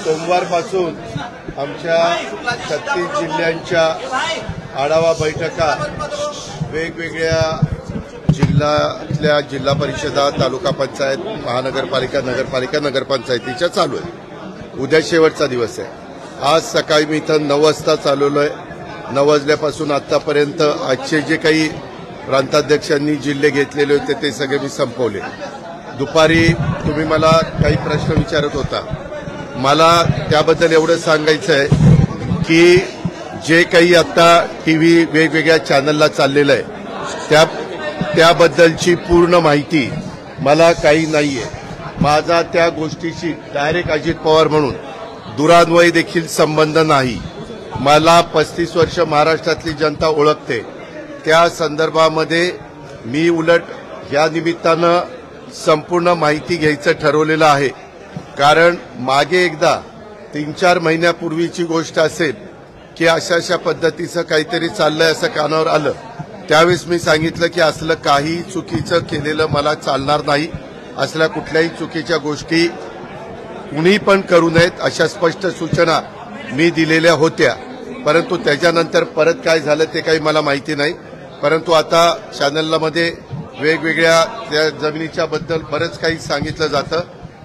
सोमवारपासून आमच्या 36 जिल्ह्यांच्या आढावा बैठका वेगवेगळ्या जिल्ह्यातल्या जिल्हा परिषदा, तालुका पंचायत, महानगरपालिका, नगरपालिका, नगरपंचायतीच्या चालू आहे। उद्या शेवटचा दिवस आहे। आज सकाळी मी इथं 9 वाजता चालवलोय। 9 वाजल्यापासून आतापर्यंत आजचे जे काही प्रांताध्यक्षांनी जिल्हे घेतलेले होते ते सगळे मी संपवले। दुपारी तुम्ही मला काही प्रश्न विचारत होता, मला त्याबद्दल एवढं सांगायचं आहे की जे काही आता टीव्ही वेगवेगळ्या चॅनलला चाललेलं आहे त्याबद्दलची पूर्ण माहिती मला काही नाहीये। माझा त्या गोष्टीशी डायरेक्ट अजित पवार म्हणून दुरान्वयी देखील संबंध नाही। मला 35 वर्ष महाराष्ट्रातली जनता ओळखते। त्या संदर्भामध्ये मी उलट या निमित्तानं संपूर्ण माहिती घ्यायचं ठरवलेलं आहे। कारण मागे एकदा 3-4 महिन्यापूर्वीची गोष्ट असेल की अशा पद्धतीचं काहीतरी चाललंय असं कानावर आलं, त्यावेळेस मी सांगितलं की असलं काही चुकीचं केलेलं मला चालणार नाही। असल्या कुठल्याही चुकीच्या गोष्टी कुणी पण करू नयेत अशा स्पष्ट सूचना मी दिलेल्या होत्या। परंतु त्याच्यानंतर परत काय झालं ते काही मला माहिती नाही। परंतु आता चॅनलमध्ये वेगवेगळ्या त्या जमिनीच्या बद्दल बरंच काही सांगितलं जातं।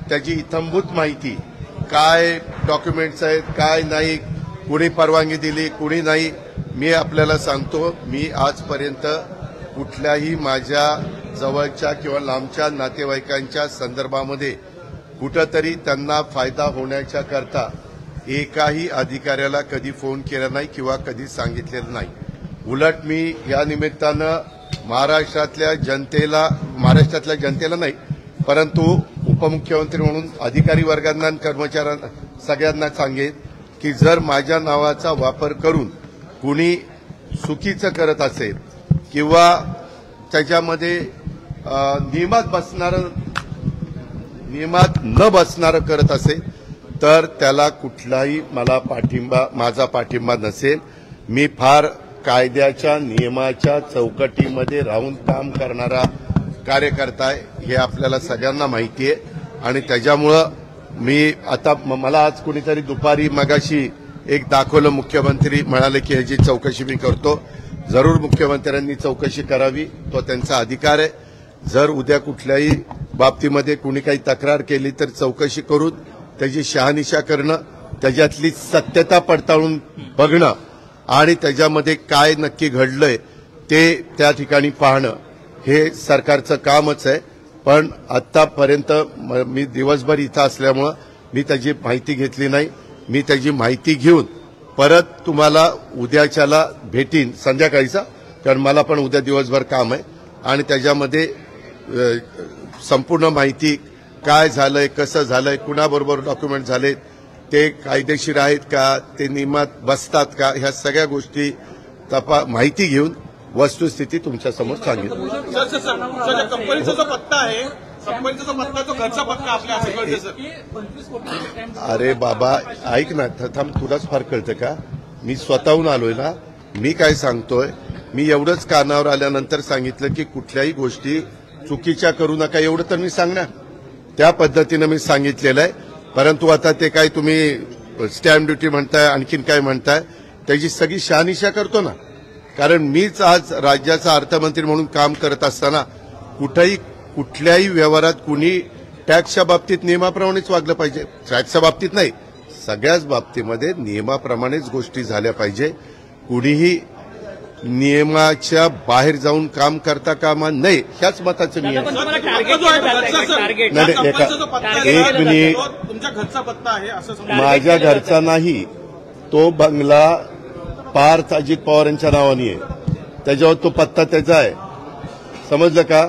त्याची इत्थंभूत माहिती काय डॉक्युमेंट्स आहेत, काय नाही, कुणी परवानगी दिली, कुणी नाही, मी आपल्याला सांगतो, मी आजपर्यंत कुठल्याही माझ्या जवळच्या किंवा लांबच्या नातेवाईकांच्या संदर्भामध्ये कुठंतरी त्यांना फायदा होण्याच्या करता एकाही अधिकाऱ्याला कधी फोन केला नाही किंवा कधी सांगितलेलं नाही। उलट मी या निमित्तानं महाराष्ट्रातल्या जनतेला नाही, परंतु उपमुख्यमंत्री म्हणून अधिकारी वर्गांना, कर्मचाऱ्यांना सगळ्यांना सांगेन की जर माझ्या नावाचा वापर करून कुणी चुकीचं करत असेल किंवा त्याच्यामध्ये नियमात न बसणारं करत असेल तर त्याला कुठलाही माझा पाठिंबा नसेल। मी फार कायद्याच्या नियमाच्या चौकटीमध्ये राहून काम करणारा कार्यकर्ता आहे, हे आपल्याला सगळ्यांना माहिती आहे। आणि त्याच्यामुळं मी आता मला आज कुणीतरी दुपारी मगाशी एक दाखवलं, मुख्यमंत्री म्हणाले की ह्याची चौकशी मी करतो। जरूर मुख्यमंत्र्यांनी चौकशी करावी, तो त्यांचा अधिकार आहे। जर उद्या कुठल्याही बाबतीमध्ये कुणी काही तक्रार केली तर चौकशी करून त्याची शहानिशा करणं, त्याच्यातली सत्यता पडताळून बघणं आणि त्याच्यामध्ये काय नक्की घडलंय ते त्या ठिकाणी पाहणं हे सरकारचं कामच आहे। पण आतापर्यंत मी दिवसभर इथं असल्यामुळं मी त्याची माहिती घेतली नाही। मी त्याची माहिती घेऊन परत तुम्हाला उद्याच्याला भेटीन संध्याकाळीचा, कारण मला पण उद्या दिवसभर काम आहे आणि त्याच्यामध्ये संपूर्ण माहिती काय झालंय, कसं झालंय, कुणाबरोबर डॉक्युमेंट झालेत, ते कायदेशीर आहेत का, ते नियमात बसतात का, ह्या सगळ्या गोष्टी माहिती घेऊन वस्तुस्थिती तुमच्यासमोर सांगितली। कंपनीचा जो पत्ता आहे, कंपनीचा जो पत्ता, तो घरचा पत्ता आपल्या असं कळतं सर? अरे बाबा ऐक ना, थांब, तुलाच फार कळतं का? मी स्वतःहून आलोय ना। मी काय सांगतोय, मी एवढंच कानावर आल्यानंतर सांगितलं की कुठल्याही गोष्टी चुकीच्या करू नका, एवढं तर मी सांगणार। त्या पद्धतीनं मी सांगितलेलं आहे। परंतु आता ते काय तुम्ही स्टॅम्प ड्युटी म्हणताय, आणखीन काय म्हणताय, त्याची सगळी शहानिशा करतो ना। कारण मीच आज राज्याचा अर्थमंत्री म्हणून काम करत असताना कुठल्याही व्यवहारात कुणी टॅक्सच्या बाबतीत नियमाप्रमाणेच वागलं पाहिजे। टॅक्सच्या बाबतीत नाही, सगळ्याच बाबतीमध्ये नियमाप्रमाणेच गोष्टी झाल्या पाहिजे। कुणीही नियमाच्या बाहेर जाऊन काम करता कामा नये, ह्याच मताचं मी आहे। एक मिनिट, माझ्या घरचा नाही, तो बंगला पार्थ अजित पवार यांच्या नावाने आहे, त्याच्यावर तो पत्ता त्याचा आहे, समजलं का?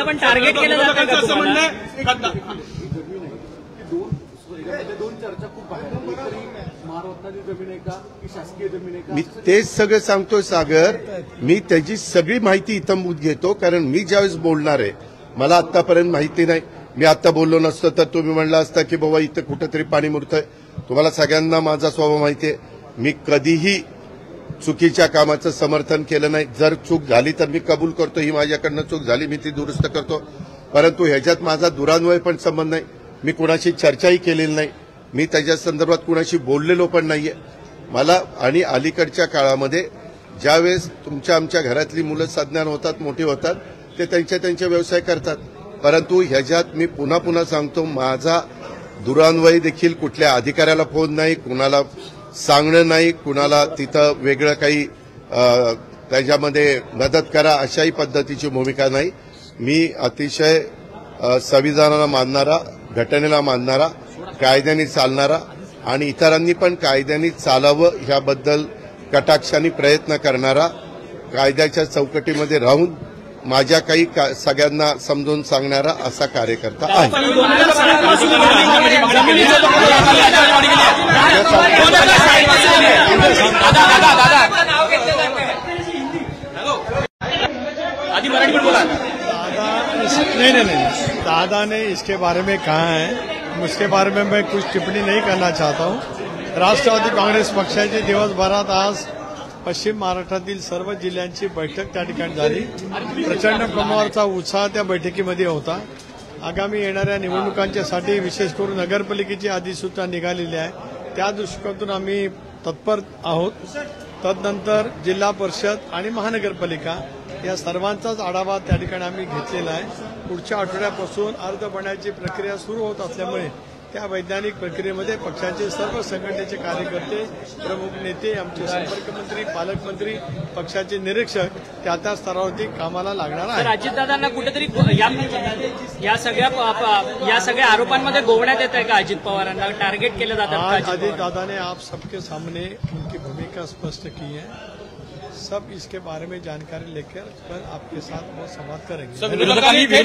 पण टार्गेट केलं जातं का तुम्हाला? मी तेच सगळं सांगतोय सागर, मी त्याची सगळी माहिती इत्थंभूत घेतो। कारण मी ज्यावेळेस बोलणार आहे, मला आतापर्यंत माहिती नाही। मी आता बोललो नसतो तर तुम्ही म्हणला असता की बाबा इथं कुठेतरी पाणी मुरतंय। तुम्हाला सगळ्यांना माझा स्वभाव माहिती आहे, मी कधीही चुकीच्या कामाचं समर्थन केलं नाही। जर चूक झाली तर मी कबूल करतो, ही माझ्याकडनं चूक झाली, मी ती दुरुस्त करतो। परंतु ह्याच्यात माझा दुरान्वय पण संबंध नाही। मी कोणाशी चर्चाही केलेली नाही। मी त्याच्या संदर्भात कुणाशी बोललेलो पण नाहीये. मला आणि अलीकडच्या काळामध्ये ज्यावेळेस आमच्या घरातली मुलं सज्ञान होतात, मोठी होतात, ते त्यांच्या व्यवसाय करतात. परंतु ह्याच्यात मी पुन्हा सांगतो, माझा दुरान्वयी देखील कुठल्या अधिकाऱ्याला फोन नाही, कुणाला सांगणं नाही, कुणाला तिथं वेगळं काही त्याच्यामध्ये मदत करा अशाही पद्धतीची भूमिका नाही. मी अतिशय संविधानाला मानणारा, घटनेला मानणारा, कायद्याने चालणारा आणि इतरांनी पण कायद्याने चालावं ह्याबद्दल कटाक्षाने प्रयत्न करणारा, कायद्याच्या चौकटीमध्ये राहून माझ्या काही सगळ्यांना समजून सांगणारा असा कार्यकर्ता आहे. नहीं, दादा ने इसके बारे में कहा है, उसके बारे में मैं कुछ टिप्पणी नहीं करना चाहता हूं. राष्ट्रवादी काँग्रेस पक्षाची दिवसभरात आज पश्चिम महाराष्ट्रातील सर्व जिल्ह्यांची बैठक त्या ठिकाणी झाली. प्रचंड प्रमाणावरचा उत्साह त्या बैठकीमध्ये होता. आगामी येणाऱ्या निवडणुकांच्यासाठी विशेष करून नगरपालिकेची अधिसूचना निघालेली आहे. त्या दृष्टिकोनातून आम्ही तत्पर आहोत. तदनंतर जिल्हा परिषद आणि महानगरपालिका या सर्वांचाच आढावा त्या ठिकाणी आम्ही घेतलेला आहे. पुढच्या आठवड्यापासून अर्ज भरण्याची प्रक्रिया सुरू होत असल्यामुळे त्या वैज्ञानिक प्रक्रियेमध्ये पक्षाचे सर्व संघटनेचे कार्यकर्ते, प्रमुख नेते, आमचे संपर्कमंत्री, पालकमंत्री, पक्षाचे निरीक्षक त्या स्तरावरती कामाला लागणार आहे. अजितदादांना कुठेतरी या सगळ्या आरोपांमध्ये गोवण्यात येत आहे का? अजित पवारांना टार्गेट केलं जातं? आज अजितदादा ने आप सबके सामने उनकी भूमिका स्पष्ट की है. सब इसके बारे में जानकारी लेकर कल आपके साथ वो संवाद करेंगे.